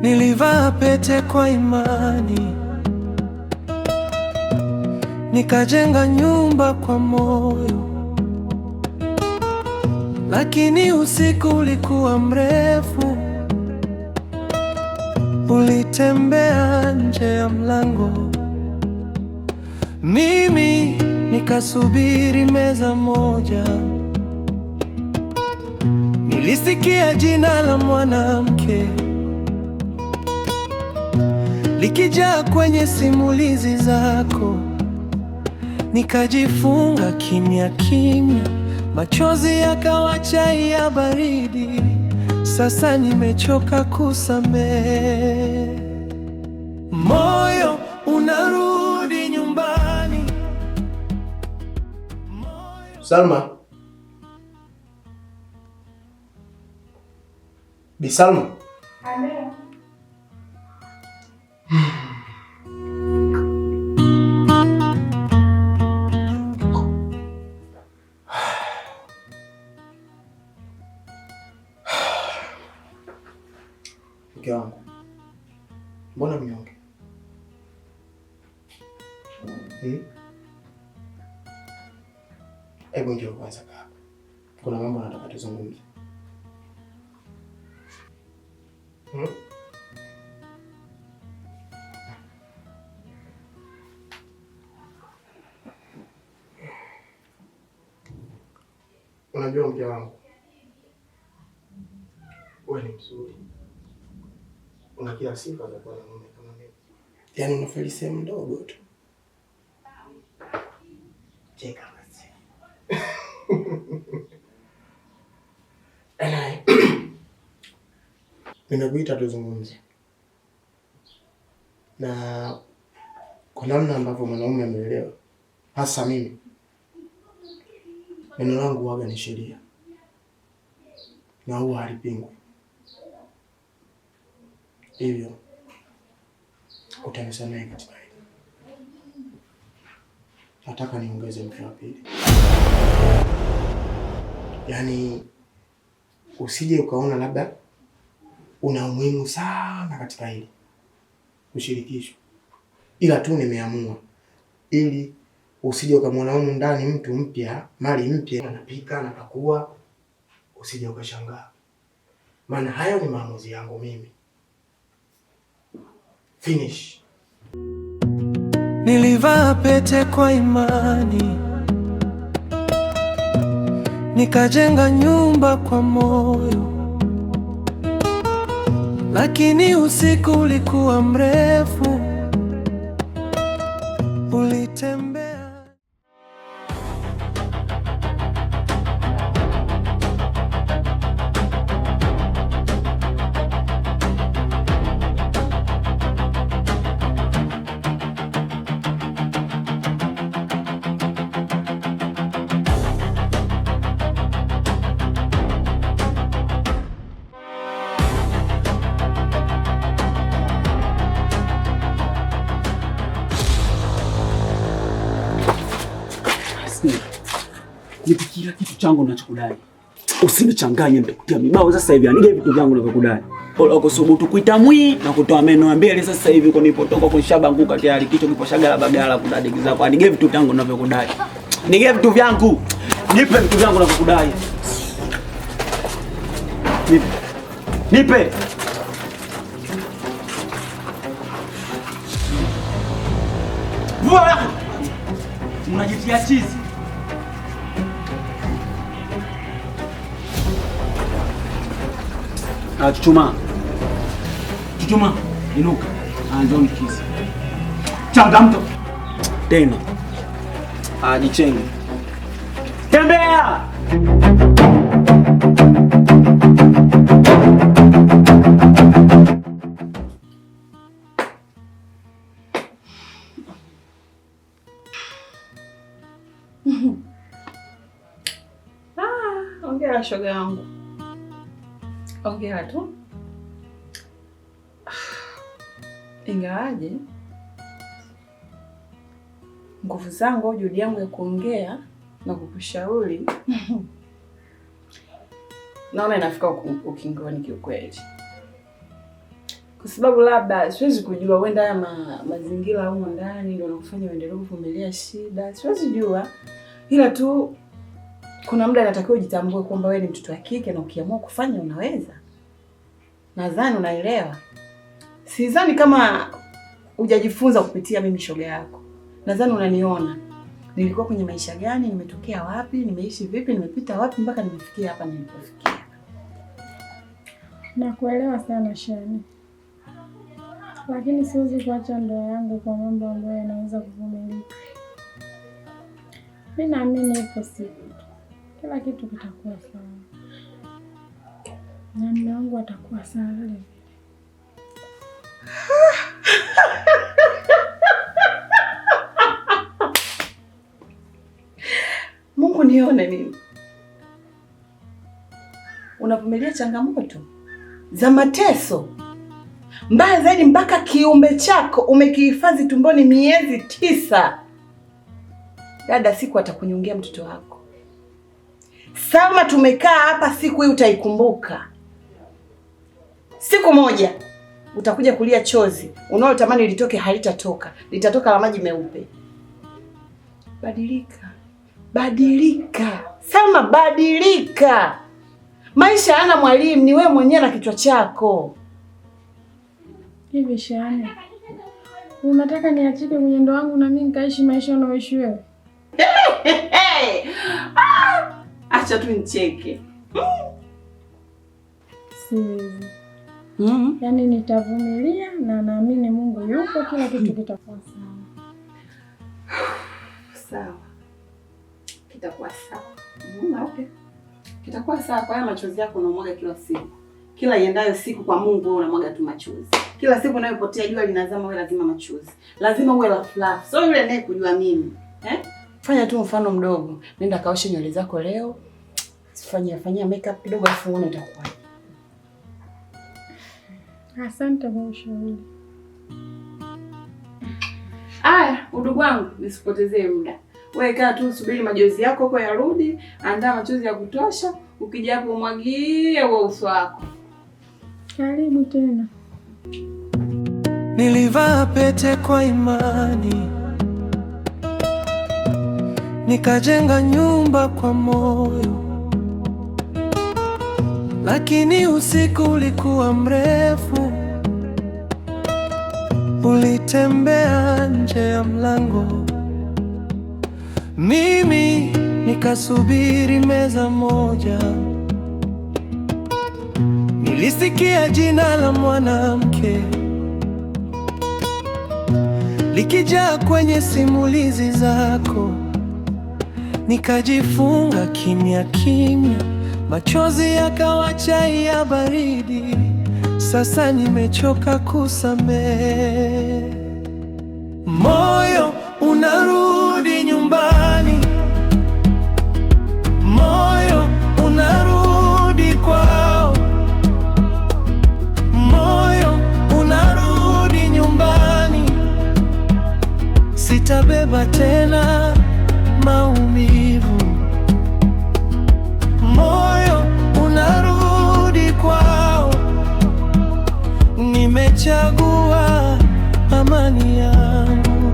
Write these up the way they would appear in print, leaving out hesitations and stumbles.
Nilivaa pete kwa imani, nikajenga nyumba kwa moyo, lakini usiku ulikuwa mrefu. Ulitembea nje ya mlango, mimi nikasubiri meza moja. Nilisikia jina la mwanamke likijaa kwenye simulizi zako, nikajifunga kimya kimya, machozi yakawa chai ya baridi. Sasa nimechoka kusamehe, moyo unarudi nyumbani. Salma, Bi Salma. Amen. Mke wangu, mbona mnyonge? Hebu njoo kwanza hapa. Kuna mambo nataka tuzungumze. Unajua mke wangu, wewe ni mzuri. Una kila sifa za kuwa na mume kama mimi. Yaani unafeli sehemu ndogo tu. Cheka basi. Nimekuita tuzungumze. Na kwa namna ambavyo mwanaume ameelewa, hasa mimi, neno langu huwaga ni sheria na huwa halipingwi. Hivyo utanisamehe katika hili. Nataka niongeze mke wa pili. Yaani usije ukaona labda una umuhimu sana katika hili kushirikishwa, ila tu nimeamua ili usije ukamwona humu ndani mtu mpya, mali mpya, anapika, anapakua, usije ukashangaa. Maana hayo ni maamuzi yangu mimi. Finish. Nilivaa pete kwa imani, nikajenga nyumba kwa moyo, lakini usiku ulikuwa mrefu. Ulitembea nipe kila kitu changu ninachokudai. Usinichanganye nitakutia mibao sasa hivi. Anige vitu vyangu ninavyokudai. Bora kusubutu kuita mwi na kutoa meno ya mbele sasa hivi uko nipotoka kunishabanguka tayari kichwa kipo shagala bagala kudadiki zako. Anige vitu vyangu ninavyokudai. Nige vitu vyangu. Nipe vitu vyangu ninavyokudai. Nipe. Vua. Unajitia chizi. Chuchuma. Chuchuma, inuka. Njoo nikizi. Changamka. Tena. Jichenge. Tembea. Ongea shoga yangu. Ongea tu. Ingawaje nguvu zangu au juhudi yangu ya kuongea na kukushauri naona inafika ukingoni kiukweli. Kwa sababu labda siwezi kujua huenda haya mazingira huko ndani ndio yanakufanya uendelee kuvumilia shida. Siwezi jua. Ila tu kuna muda natakiwa ujitambue kwamba wewe ni mtoto wa kike na ukiamua kufanya unaweza. Nadhani unaelewa. Sidhani kama hujajifunza kupitia mimi shoga yako. Nadhani unaniona. Nilikuwa kwenye maisha gani, nimetokea wapi, nimeishi vipi, nimepita wapi mpaka nimefikia hapa nilipofikia. Nakuelewa sana Shani. Lakini siwezi kuacha ndoa yangu kwa mambo ambayo yanaweza kuvumilika. Mimi naamini ipo siku kila kitu kitakuwa sawa. Na mume wangu atakuwa sawa vile vile. Mungu nione mimi. Unavumilia changamoto za mateso. Mbaya zaidi mpaka kiumbe chako umekihifadhi tumboni miezi 9. Dada, siku atakunyungia mtoto wako. Salma, tumekaa hapa, siku hii utaikumbuka. Siku moja utakuja kulia chozi. Unaotamani litoke halitatoka. Litatoka la maji meupe. Badilika. Badilika. Salma, badilika. Maisha hana mwalimu, ni wewe mwenyewe na kichwa chako. Hivi Shani, unataka niachike kwenye ndoa yangu na mimi nikaishi maisha unayoishi wewe? Acha tu nicheke. Siwezi. Yaani nitavumilia na naamini Mungu yupo, kila kitu kitakuwa sawa. Sawa. Kitakuwa sawa. Okay. Kitakuwa sawa. Kwa hiyo machozi yako unamwaga kila siku. Kila iendayo siku kwa Mungu wewe unamwaga tu machozi. Kila siku unayopotea jua linazama wewe lazima machozi. Lazima uwe la fluff. So yule naye kujua mimi. Fanya tu mfano mdogo. Nenda kaoshe nywele zako leo. Fanyia makeup kidogo afu uone itakuwa. Asante kwa ushauri. Aya, udugu wangu, nisipotezee muda. Wewe kaa tu subiri machozi yako kwa yarudi, andaa machozi ya kutosha, ukija hapo umwagie wa uso wako. Karibu tena. Nilivaa pete kwa imani, nikajenga nyumba kwa moyo, lakini usiku ulikuwa mrefu, ulitembea nje ya mlango. Mimi nikasubiri meza moja, nilisikia jina la mwanamke likijaa kwenye simulizi zako, nikajifunga kimya kimya, machozi yakawa chai ya baridi. Sasa nimechoka kusamehe, moyo unarudi nyumbani, moyo unarudi kwao, moyo unarudi nyumbani. Sitabeba tena maumivu, moyo unarudi kwao. Nimechagua amani yangu.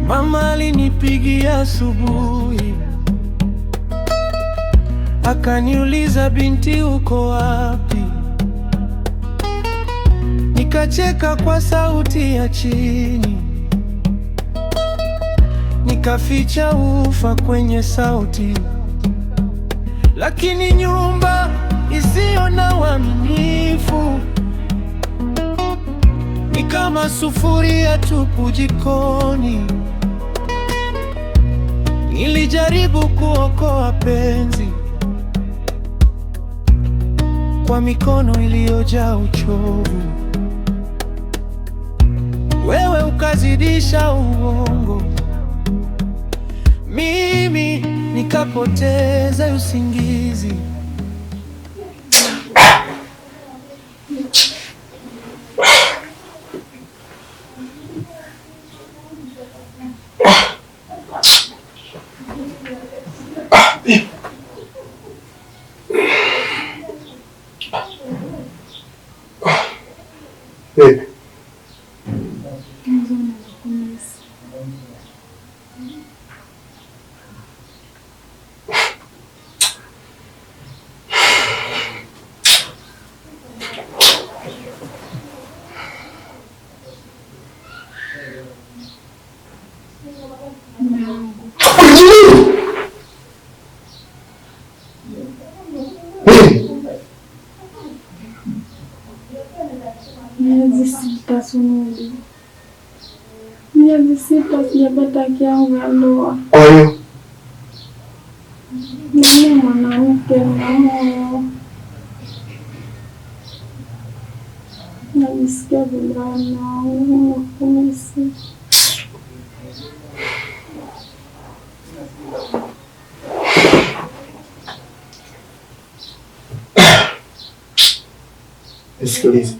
Mama alinipigia asubuhi, akaniuliza, binti uko wapi? Nikacheka kwa sauti ya chini, nikaficha ufa kwenye sauti. Lakini nyumba isiyo na uaminifu ni kama sufuria tupu jikoni. Nilijaribu kuokoa penzi kwa mikono iliyojaa uchovu, wewe ukazidisha uongo, mimi nikapoteza usingizi. Wewe miezi sita sijapata haki yangu ya ndoa. Kwa hiyo mimi mwanamke na moyo, najisikia vibaya na kumisi. nisikilize.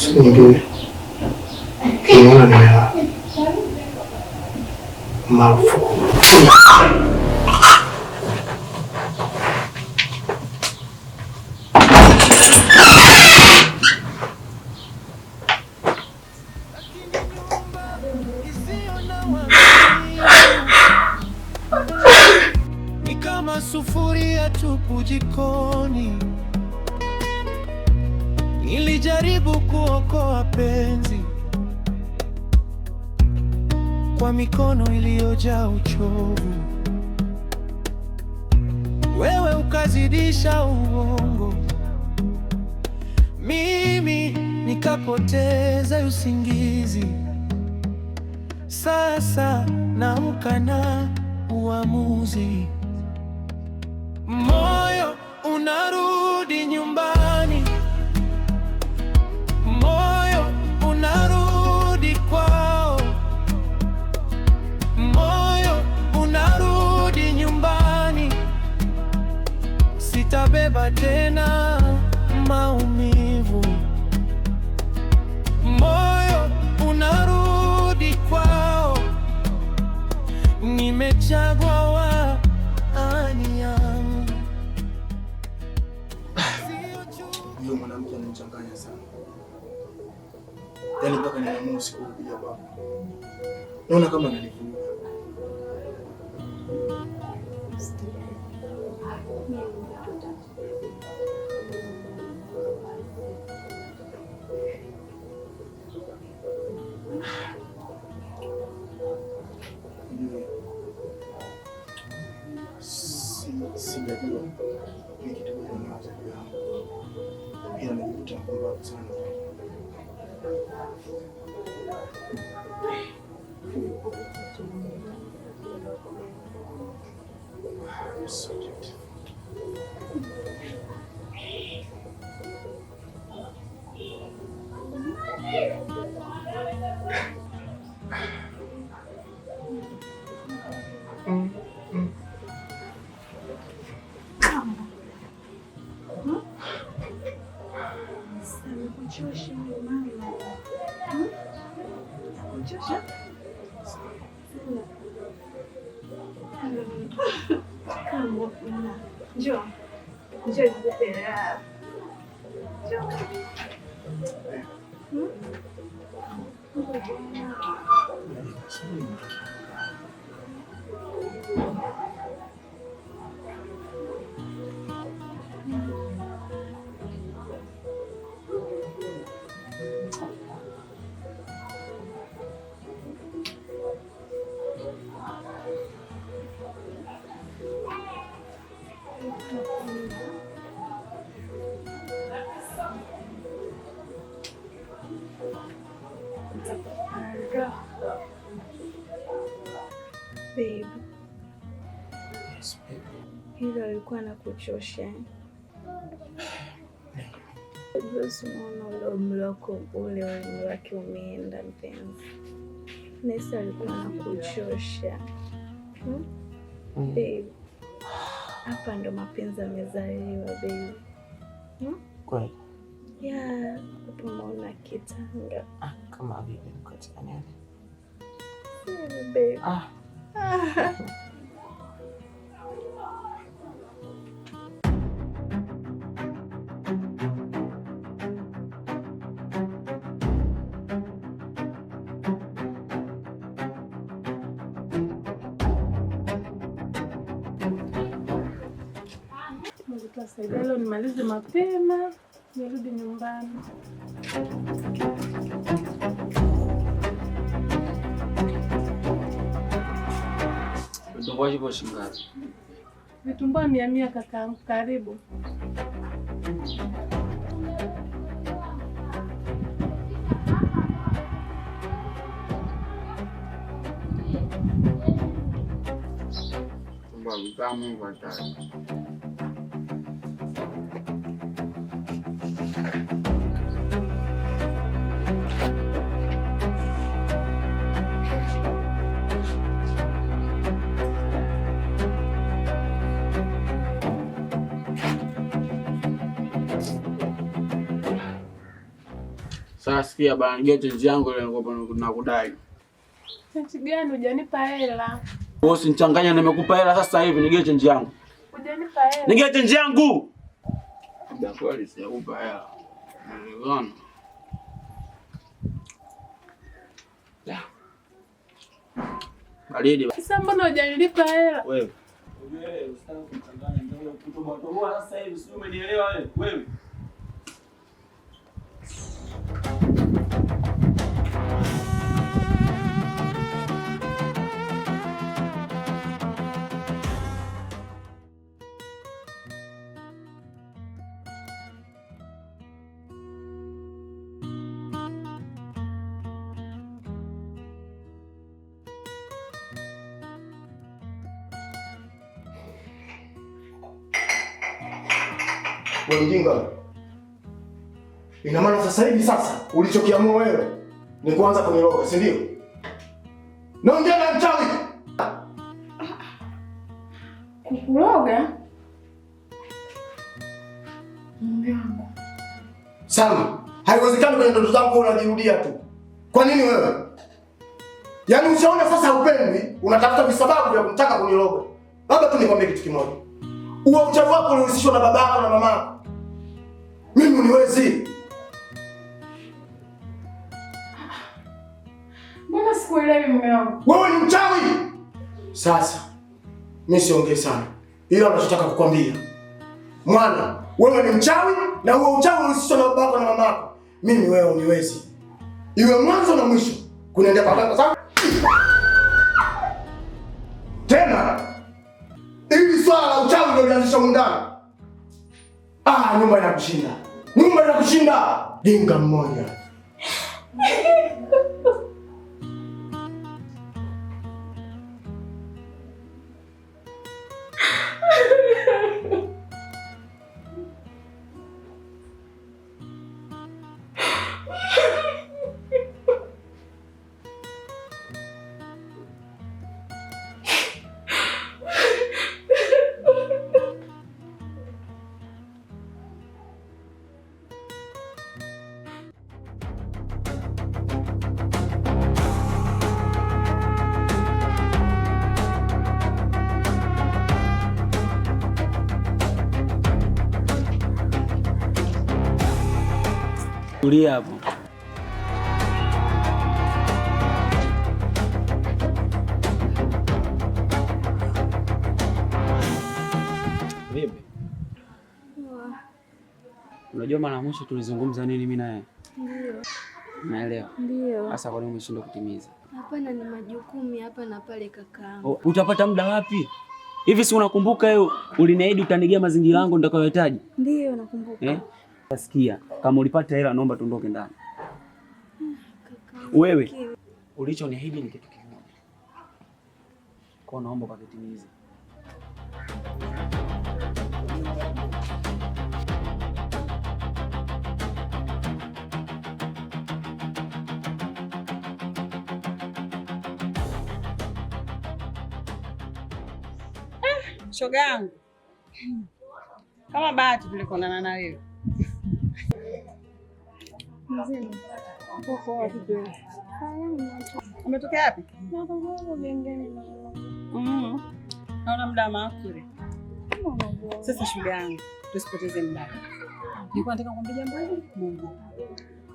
Siku nyingine nimeona nimelala marufuku. Ni kama sufuria tupu jikoni. Nilijaribu kuokoa penzi kwa mikono iliyojaa uchovu, wewe ukazidisha uongo, mimi nikapoteza usingizi. Sasa naamka na uamuzi, moyo unarudi nyumbani, moyo unarudi kwao, moyo unarudi nyumbani. Sitabeba tena maumivu, moyo unarudi kwao. Nimechagua waani yangu. Huyo mwanamke ananichanganya sana. Yaani mpaka ninaamua siku kuja kwako. Naona kama ananivuruga. Sijajua ni kitu gani nawazaji wangu, ila najikuta mpumbavu sana. Babe, hilo alikuwa anakuchosha. Unaona ule umri wako, ule umri wake umeenda mpenzi. Nesa alikuwa anakuchosha. Babe, hapa ndo mapenzi yamezaliwa babe. Kweli? Yeah, hapo unaona kitanga. Kama vipi katika nini? Yeah, babe. tutasaidia leo nimalize mapema nirudi nyumbani. Vitumbua hivyo shingapi? Vitumbua 100 kakaangu, karibu. Vitamu kwa tatu. Sasa sikia bana, nige change yangu ile nakudai. Change gani? Hujanipa hela. Usinichanganya, nimekupa hela sasa hivi, nige change yangu. Hujanipa hela. Nige change yangu. Ndio kweli sijakupa hela. Unaona? La. Baridi. Sasa mbona hujanilipa hela? Wewe usitaki kuchanganya, ndio kutoboa sasa hivi, sio? Umenielewa wewe? Wewe. Mjinga. Ina maana sasa hivi ulichokiamua wewe ni kuanza kuniroga, si ndio? Naongea na mchawi. Kukuroga? Mume wangu. Salma, haiwezekani kwenye ndoto zangu unajirudia tu. Kwa nini wewe? Yaani ushaona sasa upendwi, unatafuta visababu vya kutaka kuniroga. Labda tu nikwambie kitu kimoja. Uwe uchawi wako ulihusishwa na babako na mamako. Mimi uniwezi. Mbona sikuelewi mume wangu? Wewe ni mchawi. Sasa mimi siongee sana. Ila ninachotaka kukwambia. Mwana, wewe ni mchawi na uwe uchawi ulihusishwa na babako na mamako. Mimi wewe uniwezi. Iwe mwanzo na mwisho. Kunaendea pamoja sana. Tena ili swala la uchawi ndio lianzisha mundani. Nyumba inakushinda. Nyumba inakushinda. Dinga mmoja. Tulia hapo. Vipi? Unajua mara mwisho tulizungumza nini mimi naye? Ndio. Naelewa. Ndio. Sasa kwa nini umeshindwa kutimiza? Hapana, ni majukumu hapa na pale kakaangu. Utapata muda wapi? Hivi si unakumbuka hiyo uliniahidi utanigia mazingira yangu nitakayohitaji? Ndio, nakumbuka. Sikia, kama ulipata hela naomba tuondoke ndani. Kakaangu. Wewe ulichoniahidi ni kitu kimoja. Kwa naomba ukakitimize. Shoga yangu. Kama bahati tulikuonana na wewe. Mzima. Uko wapi wewe? Umetokea wapi? Nakongo gengeni. Naona muda makuri. Sasa shoga yangu, tusipoteze muda. Nilikuwa nataka kukwambia jambo hili moja.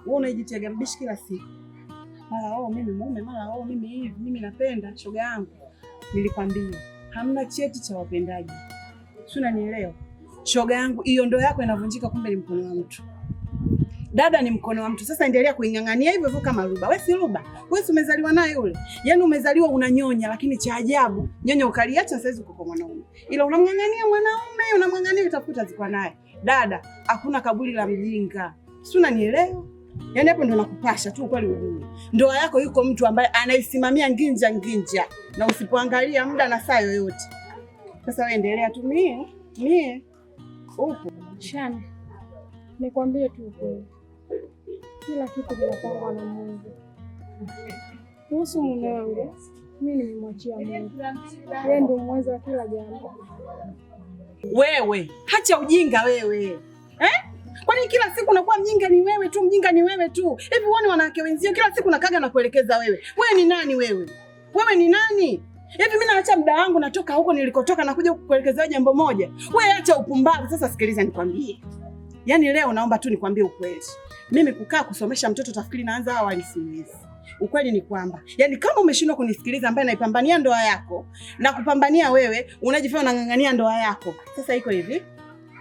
Wewe unajitega mbishi kila siku. Mara mimi mume, mara mimi hivi, mimi napenda shoga yangu. Nilikwambia hamna cheti cha wapendaji. Si unanielewa? Shoga yangu, hiyo ndoa yako inavunjika, kumbe ni mkono wa mtu. Dada ni mkono wa mtu. Sasa endelea kuing'ang'ania hivyo hivyo kama Ruba. Wewe si Ruba. Wewe si umezaliwa naye yule. Yaani umezaliwa unanyonya, lakini cha ajabu, nyonya ukaliacha sasa hizo kwa mwanaume. Ila unamng'ang'ania mwanaume, unamng'ang'ania utakuta zikwa naye. Dada, hakuna kaburi la mjinga. Si unanielewa? Yaani hapo ndo nakupasha tu ukweli ujue. Ndoa yako yuko mtu ambaye anaisimamia nginja nginja na usipoangalia muda na saa yoyote. Sasa wewe endelea tu mie upo. Shani, nikwambie tu ukweli. Kila kitu kinapangwa na Mungu. Kuhusu mume wangu, mimi nimemwachia Mungu. Yeye ndio mweza wa kila jambo. Wewe, hacha ujinga wewe. Kwani kila siku unakuwa mjinga ni wewe tu, mjinga ni wewe tu. Hivi uone wanawake wenzio kila siku nakaga na kuelekeza wewe. Wewe ni nani wewe? Wewe ni nani? Hivi mimi naacha muda wangu natoka huko nilikotoka na kuja kukuelekeza jambo moja. Wewe acha upumbavu. Sasa sikiliza nikwambie. Yaani leo naomba tu nikwambie ukweli. Mimi kukaa kusomesha mtoto tafikiri naanza awali siwezi. Ukweli ni kwamba, yaani kama umeshindwa kunisikiliza ambaye naipambania ndoa yako na kupambania wewe, unajifanya unang'ang'ania ndoa yako. Sasa iko hivi,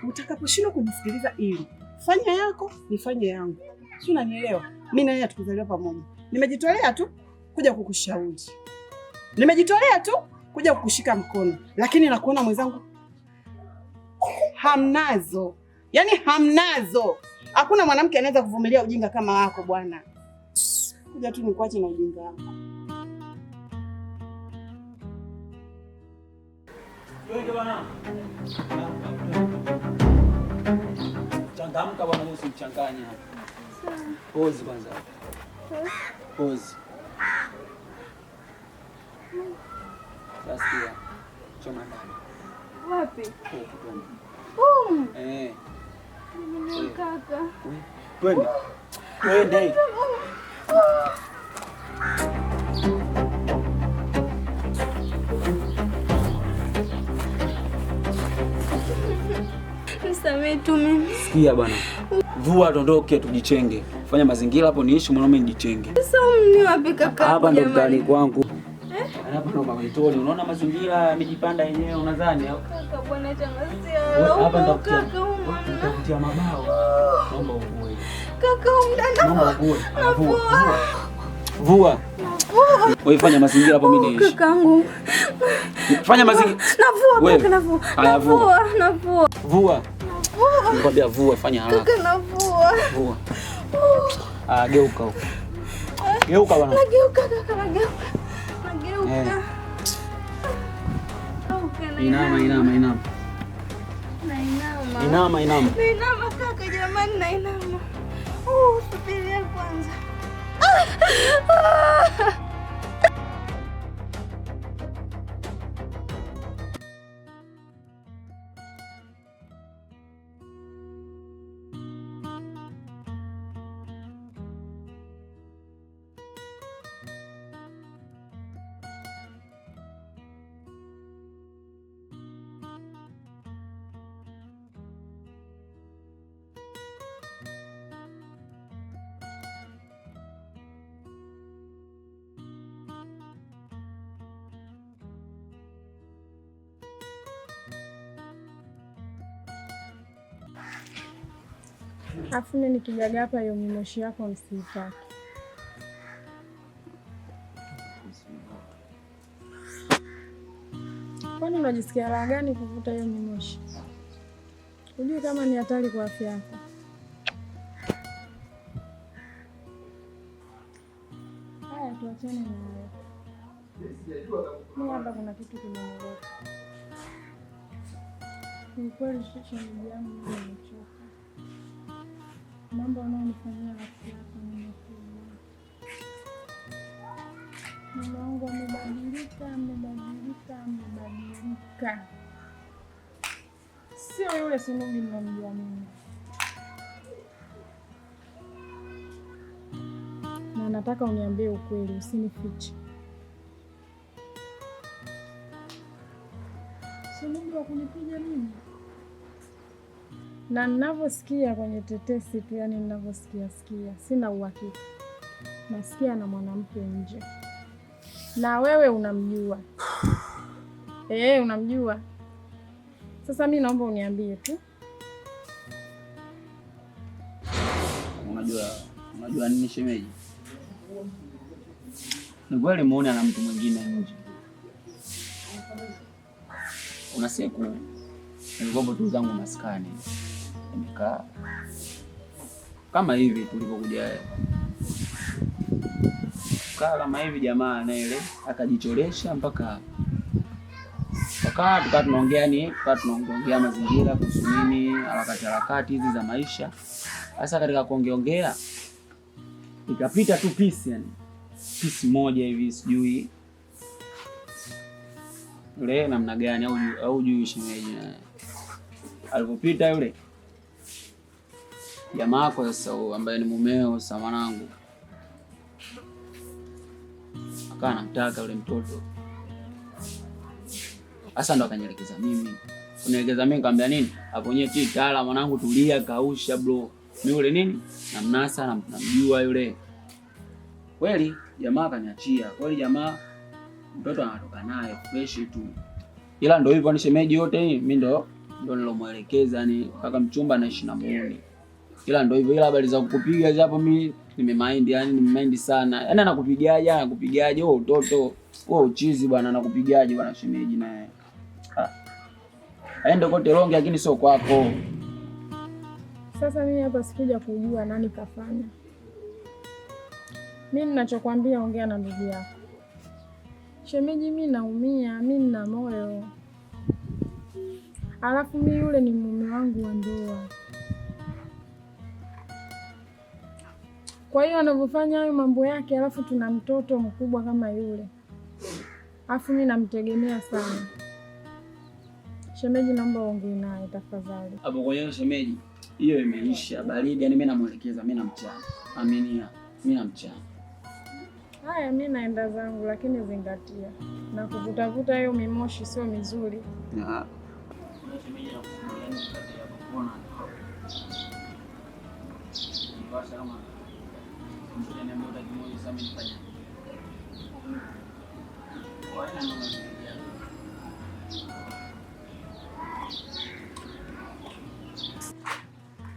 utakaposhindwa kunisikiliza ili fanya yako, nifanye yangu. Si unanielewa? Mimi na yeye tukizaliwa pamoja. Nimejitolea tu kuja kukushauri. Nimejitolea tu kuja kukushika mkono, lakini nakuona mwenzangu hamnazo. Yaani hamnazo. Hakuna mwanamke anaweza kuvumilia ujinga kama wako bwana. Kuja tu nikuache na ujinga wako. Wewe bwana. Changamka bwana, usimchanganye hapa. Pause kwanza. Pause. Sasa choma ndani. Wapi? Kaka. Twende. Twende. Nisamehe tu mimi. Sikia bwana. Vua tondoke tujichenge. Fanya mazingira hapo niishi mwanaume nijichenge. Sasa ni wapi kaka? Hapa ndo ndani kwangu. Hapa ndo maitoni. Unaona mazingira yamejipanda yenyewe unadhani au? Kaka bwana changasia. Hapa nitakutia mabao. Naomba uvoe. Kaka umdana. Naomba uvoe. Vua. Wewe fanya mazingira hapo mimi niishi. Kakangu. Fanya mazingira. Navua kaka navua. Navua. Vua. Nikwambia vua, fanya haraka. Kaka navua. Vua. Geuka huko. Geuka bwana. Nageuka kaka nageuka. Inama. Nainama kaka jamani, nainama. Subiria kwanza. Afu mimi nikijaga hapa hiyo mimoshi yako msitaki. Kwani unajisikia raha gani kuvuta hiyo mimoshi? Unajua kama ni hatari kwa afya yako. Haya tuachane na hayo. Mimi hapa kuna kitu kimenileta. Ni kweli shemeji yangu nimechoka. Mambo anayonifanyia rafiki yako nimekuja. Mume wangu amebadilika. Sio yule Sinungi ninamjua mimi. Na nataka uniambie ukweli, usinifiche. Sinungi wa kunipiga mimi? Na ninavyosikia kwenye tetesi tu, yani ninavyosikia, sina uhakika. Nasikia na mwanamke nje. Na wewe unamjua. Unamjua. Sasa mimi naomba uniambie tu, unajua nini shemeji? Ni kweli muone na mtu mwingine nje. Una siku nilikopo tu zangu maskani. Nimekaa kama hivi tulipokuja. Kaa kama hivi jamaa na ile akajicholesha mpaka tukawa tunaongea mazingira kuhusu nini, harakati hizi za maisha. Sasa katika kuongea ikapita tu pisi moja hivi, sijui yule namna gani au juu shemeji. Alipopita yule jamaa yako sasa ambaye ni mumeo sasa mwanangu, akawa anamtaka yule mtoto. Sasa ndo akanielekeza mimi. Kunielekeza mimi nikamwambia nini? Hapo nyewe tala mwanangu, tulia, kausha bro. Mimi yule nini? Namnasa namjua yule. Kweli jamaa akaniachia. Kweli jamaa mtoto anatoka naye fresh tu. Ila ndo hivyo ni shemeji yote hii mimi ndo nilomuelekeza ni kaka mchumba anaishi na muone. Ila ndo hivyo, ila habari za kukupiga hapo mimi nimemind sana. Yaani anakupigaje wewe utoto. Wewe uchizi bwana, anakupigaje bwana shemeji naye. Aende kote longe lakini sio kwako. Sasa mimi hapa sikuja kujua nani kafanya. Mimi ninachokwambia ongea na ndugu yako. Shemeji, mimi naumia, mimi nina moyo. Alafu mimi yule ni mume wangu wa ndoa. Kwa hiyo anavyofanya hayo mambo yake, alafu tuna mtoto mkubwa kama yule. Alafu mimi namtegemea sana. Shemeji, naomba ongea naye tafadhali. Hapo kwa hiyo shemeji, hiyo imeisha baridi, yani mimi namuelekeza, mimi namchana. Aminia, mimi namchana. Haya, mimi naenda zangu, lakini zingatia. Na kuvutavuta hiyo mimoshi sio mizuri. Ya.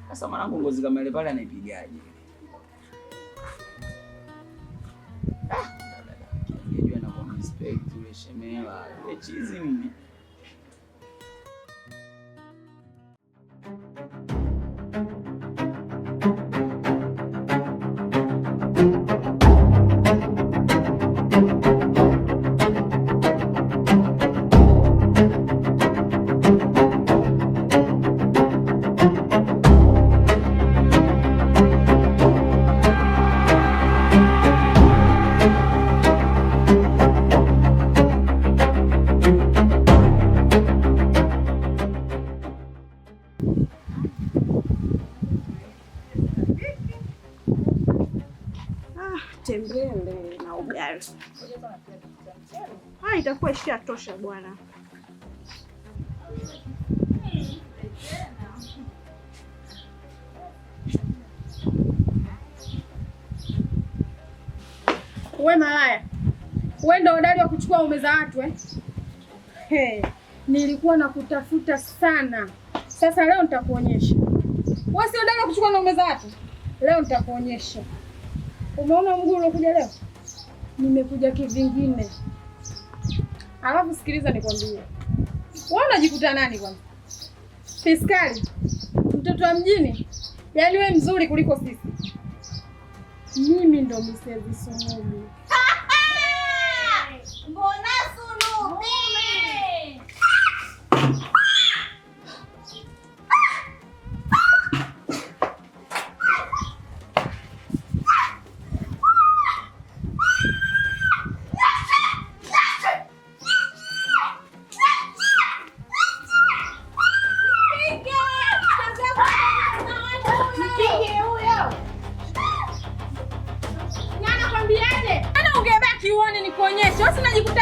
Sasa mwanangu ngozi kama ile pale anaipigaje? Unajua na kwa respect ile shemela, ile chizi mimi. Tembele na ugali. Itakuwa ishatosha bwana. Wewe malaya. Wewe ndio hodari wa kuchukua ume za watu eh? Hey, nilikuwa nakutafuta sana. Sasa leo nitakuonyesha. Wewe si hodari wa kuchukua ume za watu? Leo nitakuonyesha. Umeona mguu uliokuja leo? Nimekuja kivingine. Alafu sikiliza nikwambie. Wewe unajikuta nani kwanza? Fiskali. Mtoto wa mjini. Yaani wewe mzuri kuliko sisi. Mimi ndo Mrs. Sunubi. Mbona Sunubi? Nikuonyeshe. Wewe unajikuta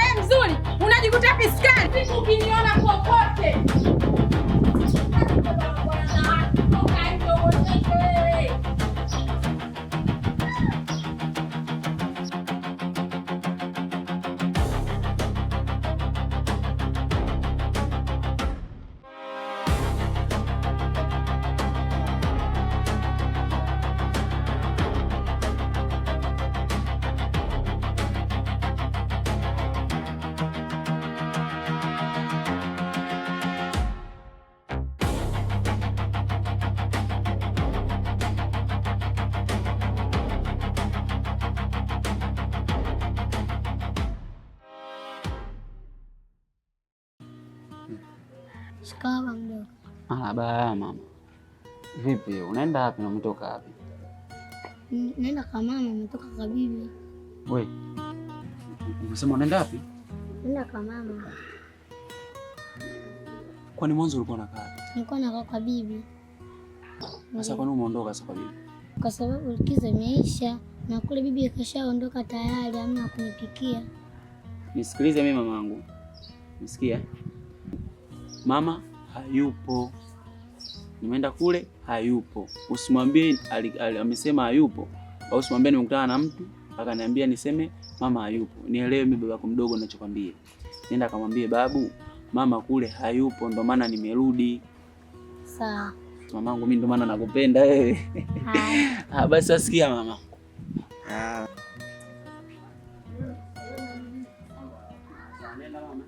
Shikamoo baba mdogo. Marahaba mama. Vipi, unaenda wapi na umetoka wapi? Naenda kwa mama, nimetoka kwa bibi. Wewe. Unasema unaenda wapi? Naenda kwa mama. Kwani mwanzo ulikuwa unakaa wapi? Nilikuwa nakaa kwa bibi. Sasa kwa nini umeondoka sasa kwa bibi? Kwa sababu likizo imeisha na kule bibi kashaondoka tayari, hamna kunipikia. Nisikilize mimi mamangu. Nisikia? Mama hayupo. Nimeenda kule hayupo. Usimwambie amesema hayupo. Au usimwambie nimekutana na mtu akaniambia niseme mama hayupo. Nielewe mimi babako mdogo ninachokwambia. Nenda kamwambie babu, mama kule hayupo ndo maana nimerudi. Sawa. Mamangu mimi ndo maana nakupenda wewe. Basi asikia mama. Nenda mama.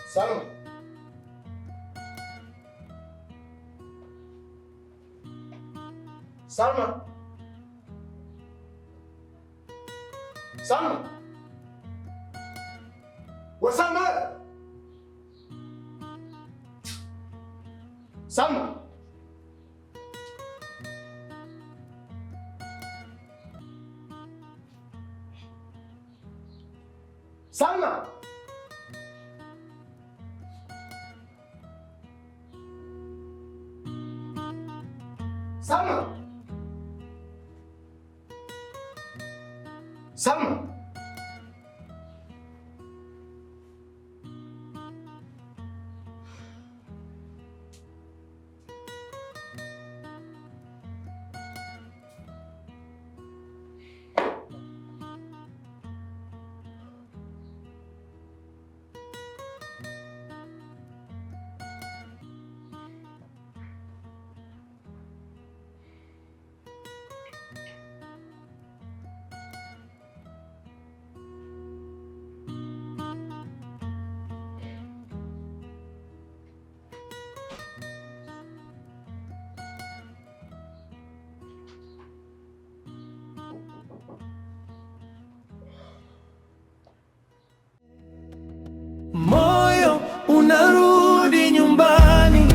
Salma. Salma. Salma. Wa Salma. Salma. Salma. Salma. Salma. Moyo unarudi nyumbani,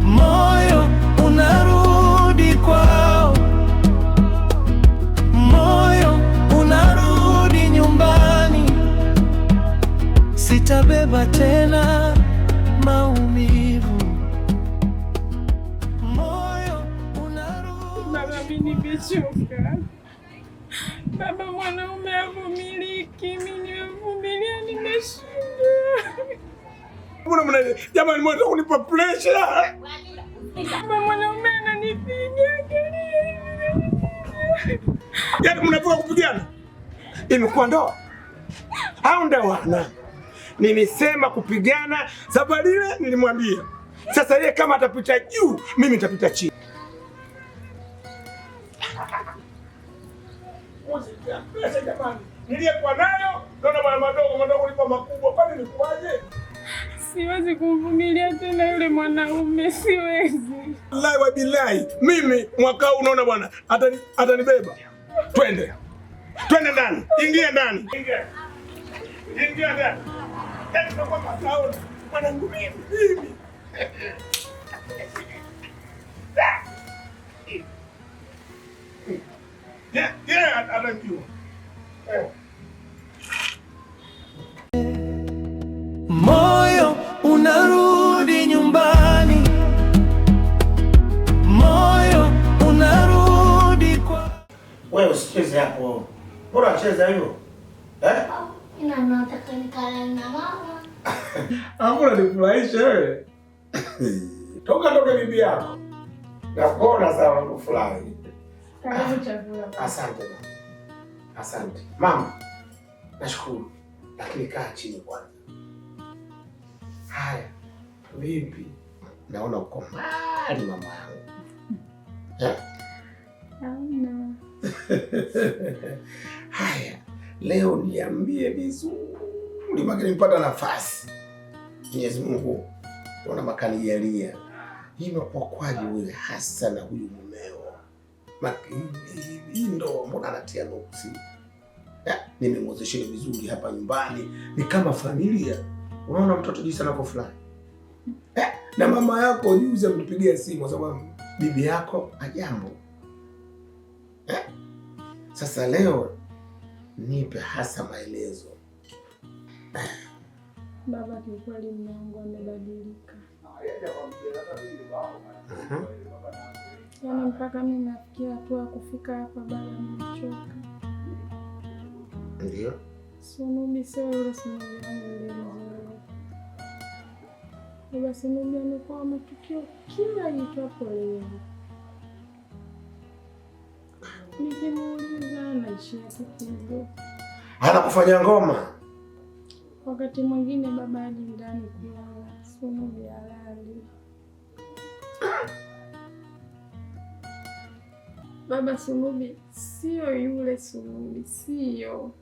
moyo unarudi kwao, moyo unarudi nyumbani. Sitabeba tena maumivu, moyo unarudi. Baba, mimi nimechoka. Baba, mwanaume avumiliki, mimi nimevumilia, nimeshinda. Jamani, mwanzo kunipa pressure. Baba, mwanaume ananipiga. Yaani mnapoa kupigana. Imekuwa ndoa. Au ndoa? Nilisema kupigana, safari ile nilimwambia. Sasa yeye kama atapita juu, mimi nitapita chini. Pesa jamani, niliyekuwa nayo naona mara madogo kulipa makubwa, kwani nikuaje? Siwezi kumvumilia tena yule mwanaume, siwezi. Wallahi wa billahi, mimi mwaka huu unaona bwana, atanibeba. Twende. Twende ndani. Ingia ndani. Ingia ndani. Yaani kwa sababu mwanangu mimi. Atajua. Moyo unarudi nyumbani, moyo unarudi kwa. Wewe usicheze hapo. Bora cheza hiyo. Ina nataka nikale na mama. Hakuna nifurahishe wewe. Toka bibi yako. Nakuona sawa kufurahi. Karibu chakula. Asante mama. Asante. Mama. Nashukuru. Lakini kaa chini kwanza. Haya. Vipi? Naona uko mbali mama yangu. Hamna. Haya. Leo niambie vizuri mpaka nipata nafasi. Mwenyezi Mungu ona makanijalia. Hii imekuwa kwaje wewe hasa na huyu mumeo? Hii ndo mbona anatia nuksi? Nimemwozeshea vizuri hapa nyumbani. Ni kama familia. Unaona mtoto jinsi anavyofurahi. Na mama yako juzi amenipigia simu sababu bibi yako ajambo. Sasa leo nipe hasa maelezo. Baba, kiukweli mume wangu amebadilika. Yaani mpaka mimi nafikia hatua kufika hapa baba nimechoka. Ndio. Sunubi sio yule Sunubi wangu yule mzee. Baba, Sunubi amekuwa matukio kila itwapo leo. Nikimuuliza anaishia kipigo. Hana kufanya ngoma. Wakati mwingine baba hadi ndani kulala, Sunubi halali. Baba, Sunubi sio yule Sunubi, sio.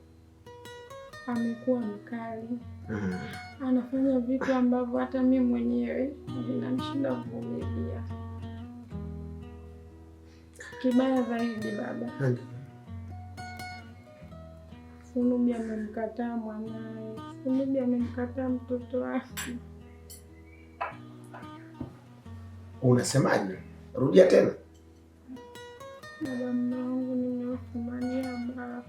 Amekuwa mkali. Anafanya vitu ambavyo hata mimi mwenyewe vinanishinda kuvumilia. Kibaya zaidi baba, Sunubi amemkataa mwanae. Sunubi amemkataa mtoto wake. Unasemaje? Rudia tena. Baba, mume wangu nimefumania baba.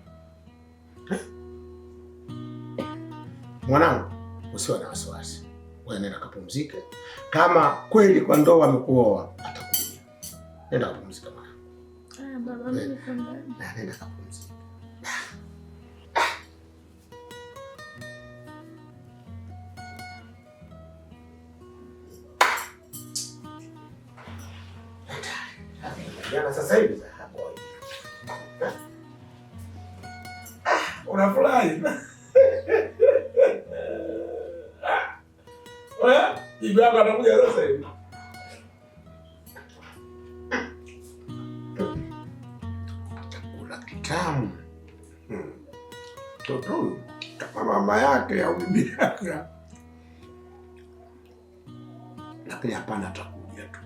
Mwanangu, usiwe na wasiwasi. Wewe nenda kapumzike. Kama kweli kwa ndoa amekuoa, atakuja. Nenda kapumzika mwanangu. Baba, mimi niko ndani. Nenda kapumzika. Jana sasa hivi za hapo. Unafurahi? Wewe, bibi yako anakuja sasa hivi. Chakula kitamu. Mtoto kama mama yake au bibi yake. Lakini hapana atakuja tu.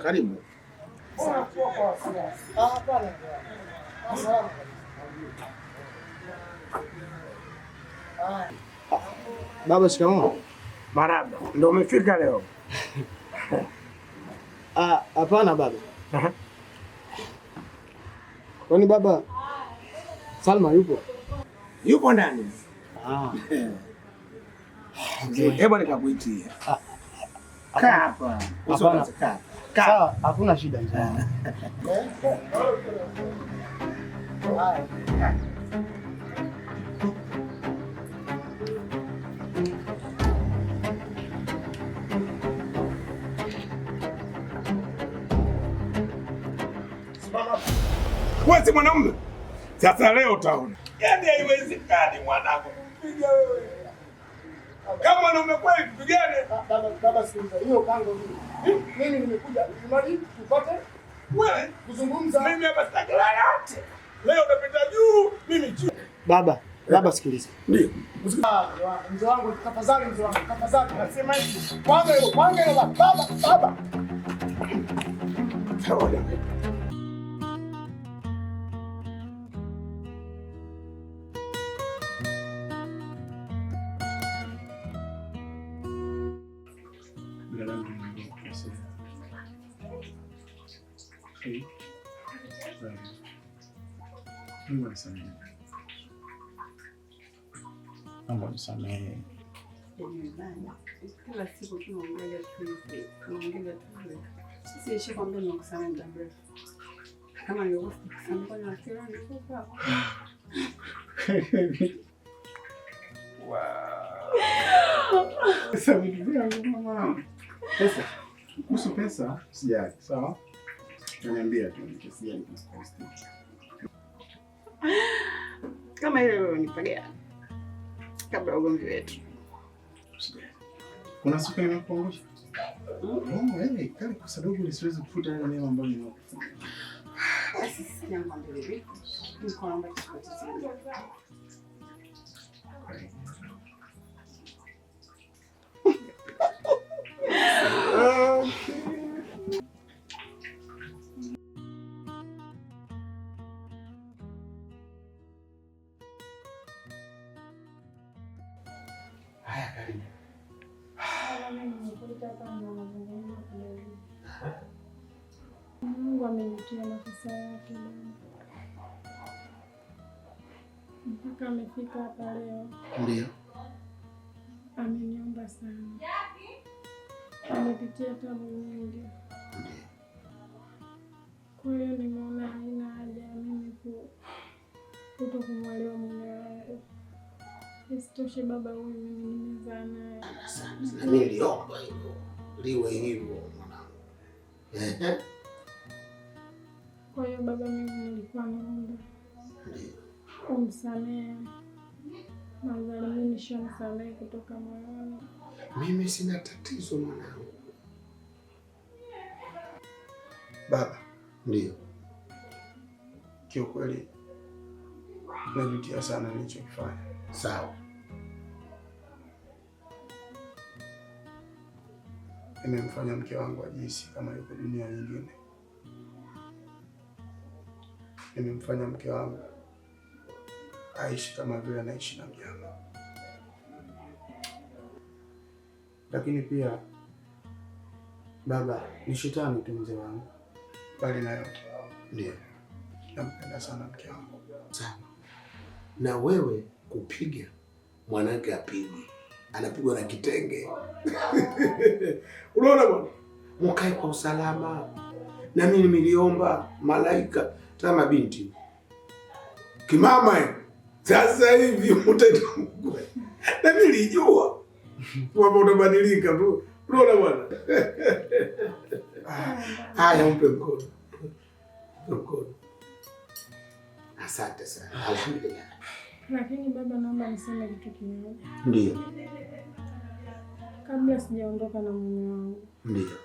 Karibu. Baba, shikamoo. Marahaba. Ndio umefika leo? Hapana baba. Kwani baba Salma yupo? Yupo ndani. Hebu nikakuitia. Kaa hapa. Hapana. Sawa, hakuna shida. Wewe si mwanaume. Sasa leo utaona. Yaani haiwezekani mwanangu kupiga wewe. Kama mwanaume kweli tupigane. Baba sikiliza. Hiyo pango hili. Mimi nimekuja ili tupate wewe kuzungumza. Mimi hapa sitaki lolote. Leo unapita juu, mimi chini. Baba sikiliza. Ndio. Mzee wangu tafadhali, mzee wangu tafadhali. Nasema hivi. Kwanza hilo baba. Sawa. binadamu tunaweza kukosea. Mungu anisamehe. Mungu anisamehe. Kila siku tunaongea tu. Sisi ishi kwa mbele nakusamehe muda mrefu. Kama ndio kusamehe kwa nakira nikupa. Wow. Sababu mama. Kuhusu pesa sijali, sawa? Niambia tu nikisijali kwa stiki. Kama ile ulionipagea kabla ugomvi wetu. Kuna siku nimekuangusha? Wewe kali kwa sababu nisiwezi kufuta yale mema ambayo nimekufanya. Sisi ni mambo hivi. Niko naomba tusipotizie. Haya, karibu. Mungu amenitia nafasi yake mpaka amefika hapa leo. Ndio. Ameniomba sana, amepitia tabu nyingi. Kwa hiyo nimeona haina haja ya mimi kuto kumwelewa mume wangu. Isitoshe baba huyu mimi nimezaa naye. Na mimi niliomba hivyo liwe hivyo mwanangu. Kwa hiyo baba, mimi nilikuwa naomba umsamehe. Madhali mimi nishamsamehe kutoka moyoni. Mimi sina tatizo mwanangu. Baba, ndio. Kiukweli najutia sana nilichokifanya. Sawa. Nimemfanya mke wangu ajihisi kama yuko dunia nyingine. Nimemfanya mke wangu aishi kama vile anaishi na mjama. Lakini pia baba ni shetani tu mzee wangu. Bali na yote ndio nampenda sana mke wangu. Sawa. Na wewe kupiga mwanamke apigwe, anapigwa na kitenge. Unaona bwana? Mkae kwa usalama. Na mimi niliomba malaika kama binti. Kimama sasa hivi utaitwa. Na mimi nilijua kwamba utabadilika tu. Unaona bwana? Haya, mpe mkono. Mkono. Asante sana. Alhamdulillah. Lakini baba, naomba niseme kitu kimoja. Ndio. Kabla sijaondoka na mume wangu. Ndio.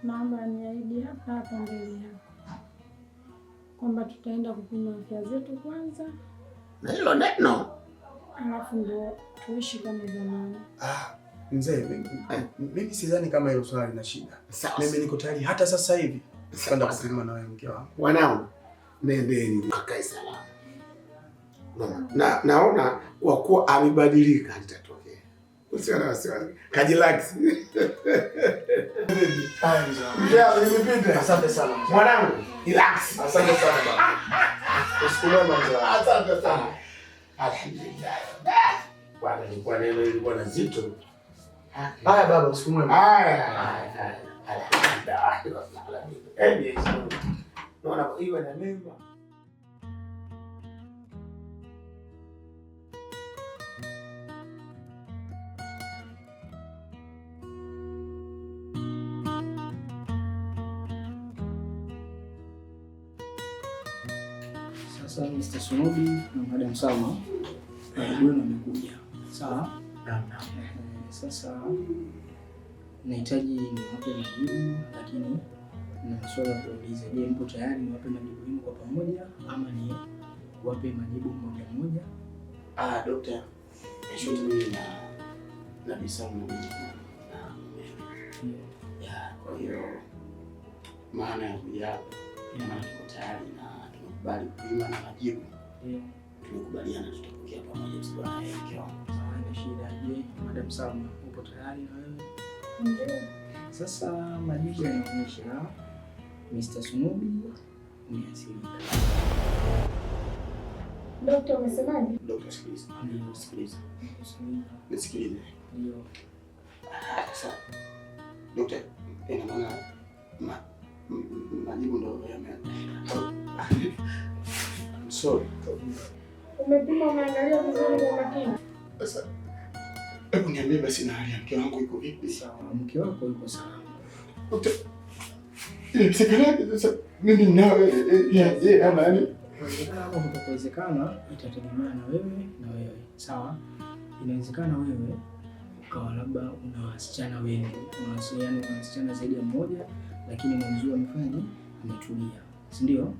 Naomba niahidi hapa hapa mbele yako kwamba tutaenda kupima afya zetu kwanza. Na hilo neno. Alafu ndio tuishi kama zamani. Mzee, mimi sidhani kama hilo swali lina shida. Mimi niko tayari hata sasa hivi kwenda kupima na wewe mke wangu. Wanangu, nendeni mkae salama. Naona kwa kuwa amebadilika litatokea. Usiwe na wasiwasi. Kajilaks. Asante sana. Mwanangu, relax. Asante sana baba. Usikumwe mwanzo. Asante sana. Alhamdulillah. Bwana nilikuwa neno ilikuwa na zito. Haya baba, usikumwe. Haya. Alhamdulillah. Naona iwe na neema. Sasa Mr. Sunubi na Madam Salma karibuni wamekuja. Sawa? Sasa nahitaji niwape majibu, lakini na maswali ya kuuliza. Je, mpo tayari niwape majibu yenu kwa pamoja ama ni wape majibu moja moja? Dokta, kesho mimi na Bisamu kwa hiyo maana ya kuja hapa maana tuko tayari na tumekubali kupima na majibu. Tumekubaliana tutapokea pamoja msiba na mke wangu. Haina shida. Je, Madam Salma upo tayari na wewe? Sasa majibu yanaonyesha Mr. Sunubi umeathirika. Dokta, umesemaje? Dokta, sikiliza. Sikiliza. Nisikilize. Ndio. Sasa dokta, ina maana majibu ndio sorry. Umepima, umeangalia vizuri kwa makini? Sasa hebu niambie basi na hali ya mke wangu iko vipi? Sawa, mke wako yuko salama. Dokta, sasa mimi nawe ama yani kama kutawezekana itategemea na wewe. Sawa? Inawezekana wewe ukawa labda una wasichana wengi, unawasiliana na wasichana zaidi ya mmoja, lakini mwenzio amefanya ametulia, si ndio?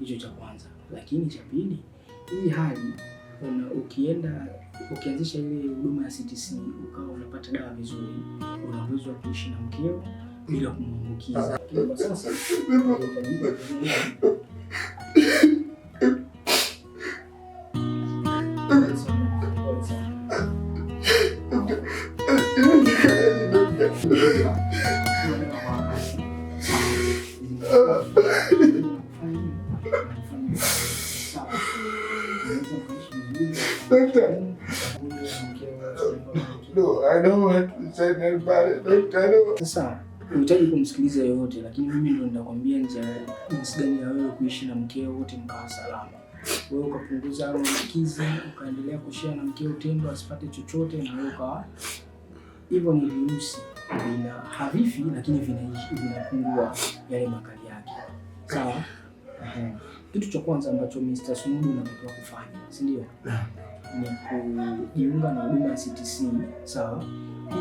Hicho cha kwanza. Lakini cha pili, hii hali ukianzisha ile huduma ya CTC ukawa unapata dawa vizuri, unaweza kuishi na mkeo bila kumwambukiza. Kwa sasa sasa unahitaji kumsikiliza yoyote, lakini mimi ndo nitakwambia jinsi gani ya wewe kuishi na mkeo wote mkawa salama. Wewe ukapunguza maambukizi, ukaendelea kushare na mkeo tendo asipate chochote, na wewe ukawa hivyo. Ni virusi vina havifi, lakini vinapungua yale makali yake. Sawa? Kitu cha kwanza ambacho Mr. Sunubi unatakiwa kufanya, si ndio? Ni kujiunga na huduma ya CTC, sawa?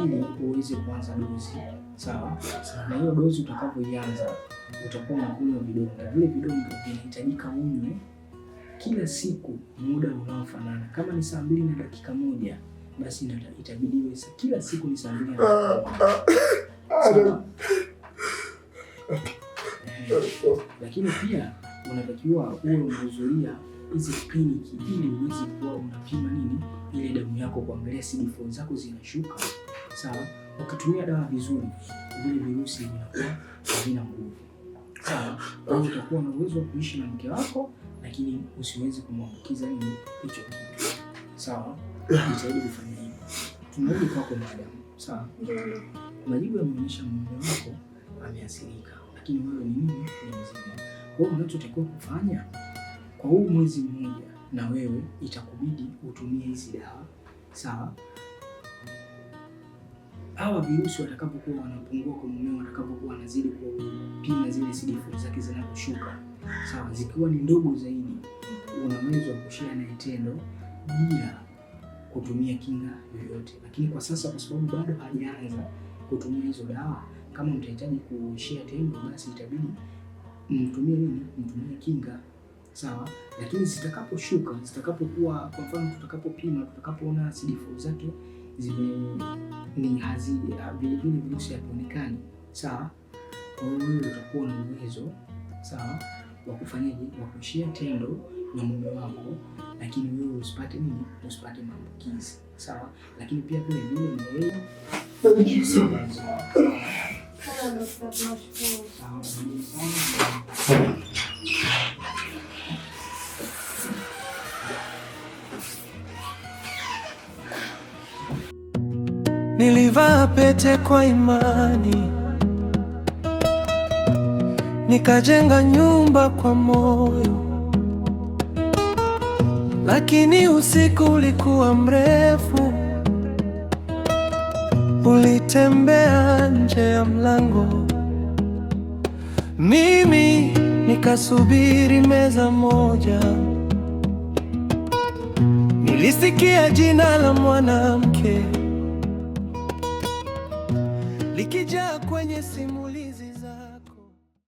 Ili uweze kuanza dozi, sawa? Na hiyo dozi utakapoianza utakuwa unakunywa vidonge. Vile vidonge vinahitajika unywe kila siku muda unaofanana. Kama ni saa 2 na dakika 1, basi itabidi iwe kila siku ni saa 2 na dakika 1. Lakini pia unatakiwa uwe unahudhuria hizi kliniki ili uweze kuwa unapima ile damu yako, kuangalia CD4 zako zinashuka. Sawa? Ukitumia dawa vizuri, vile virusi vinakuwa havina nguvu. Sawa? Kwa hiyo utakuwa na uwezo wa kuishi na mke wako, lakini usiwezi kumwambukiza hicho kitu. Sawa? Jitahidi kufanya hivyo. Tunarudi kwako madam. Sawa? Majibu yameonyesha mume wako ameathirika, lakini wewe ni mzima. Kwa hiyo unachotakiwa kufanya kwa huu mwezi mmoja, na wewe itakubidi utumie hizi dawa. Sawa? Hawa virusi watakapokuwa wanapungua kwa mume, watakapokuwa wanazidi kupima zile CD4 zake zinaposhuka, sawa, zikiwa ni ndogo zaidi, unaweza kushare na tendo bila kutumia kinga yoyote. Lakini kwa sasa, kwa sababu bado hajaanza kutumia hizo dawa, kama mtahitaji kushare tendo, basi itabidi mtumie kinga. Sawa? Lakini zitakaposhuka, zitakapokuwa, kwa mfano tutakapopima, tutakapoona CD4 zake vile virusi havionekani, sawa, wewe utakuwa na uwezo, sawa, wa kufanyaje, wa kushare tendo na mume wako, lakini wewe usipate maambukizi. Sawa? Lakini pia vile na yeye Nilivaa pete kwa imani, nikajenga nyumba kwa moyo, lakini usiku ulikuwa mrefu, ulitembea nje ya mlango. Mimi nikasubiri meza moja, nilisikia jina la mwanamke likijaa kwenye simulizi.